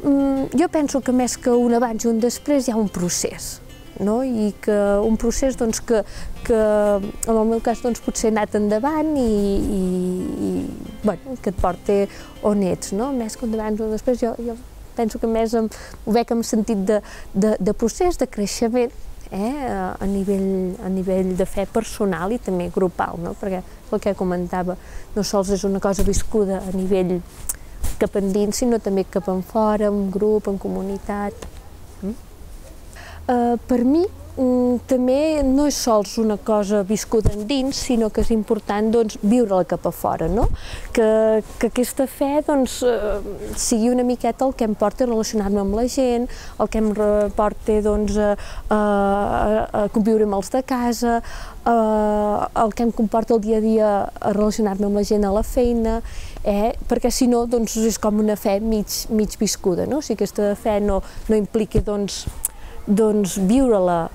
Jo penso que més que un abans i un després hi ha un procés, no? I que un procés doncs, que en el meu cas doncs, potser ha anat endavant i bueno, que et porta on ets, no? Més que un abans o un després, jo penso que més ho veig en sentit de procés, de creixement, a nivell de fe personal i també grupal, no? Perquè el que comentava, no sols és una cosa viscuda a nivell cap endins, sinó també cap enfora, en grup, en comunitat. Per mi també no és sols una cosa viscuda endins, sinó que és important doncs, viure-la cap a fora, no? Que aquesta fe doncs, sigui una miqueta el que em porta a relacionar-me amb la gent, el que em porta doncs, a conviure amb els de casa, el que em comporta el dia a dia a relacionar-me amb la gent a la feina, perquè si no doncs, és com una fe mig viscuda, no? Si aquesta fe no implica doncs, viure-la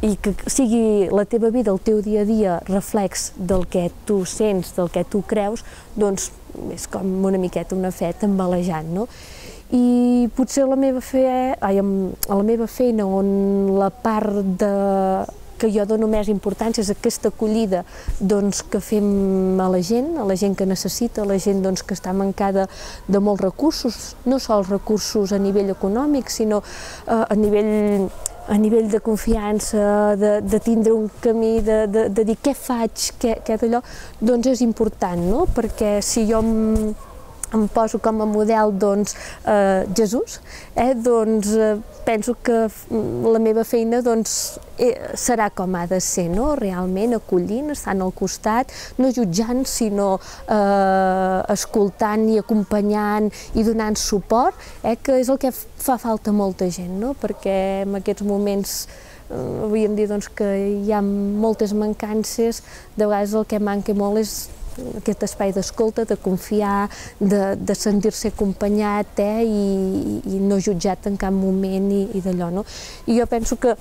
i que sigui la teva vida, el teu dia a dia, reflex del que tu sents, del que tu creus, doncs és com una miqueta una fe tambalejant, no? I potser a la meva feina, on la part que jo dono més importància és aquesta acollida doncs, que fem a la gent que necessita, a la gent doncs, que està mancada de molts recursos, no sols recursos a nivell econòmic, sinó a nivell de confiança, de tindre un camí, de dir què faig, què d'allò, doncs és important, no? Perquè si jo em poso com a model doncs, Jesús, doncs penso que la meva feina doncs, serà com ha de ser, no? Realment acollint, estant al costat, no jutjant, sinó escoltant i acompanyant i donant suport, que és el que fa falta a molta gent, no? Perquè en aquests moments hauríem de dir doncs, que hi ha moltes mancances, de vegades el que manca molt és aquest espai d'escolta, de confiar, de sentir-se acompanyat i no jutjat en cap moment i d'allò, no? I jo penso que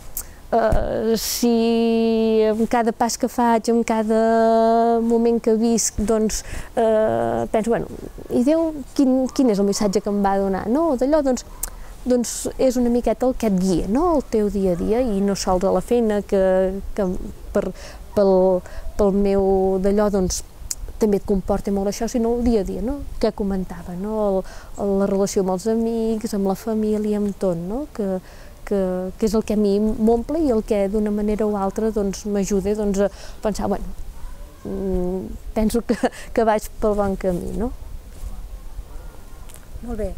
si en cada pas que faig, en cada moment que visc, doncs penso, bueno, i Déu, quin és el missatge que em va donar? No, d'allò, doncs és una miqueta el que et guia, no? El teu dia a dia, i no sols a la feina, que pel meu d'allò, doncs, també et comporta molt això, sinó el dia a dia, no? Que comentava, no? La relació amb els amics, amb la família, amb tot, no? Que és el que a mi m'omple i el que d'una manera o altra doncs, m'ajuda doncs, a pensar, bueno, penso que vaig pel bon camí, no? Molt bé.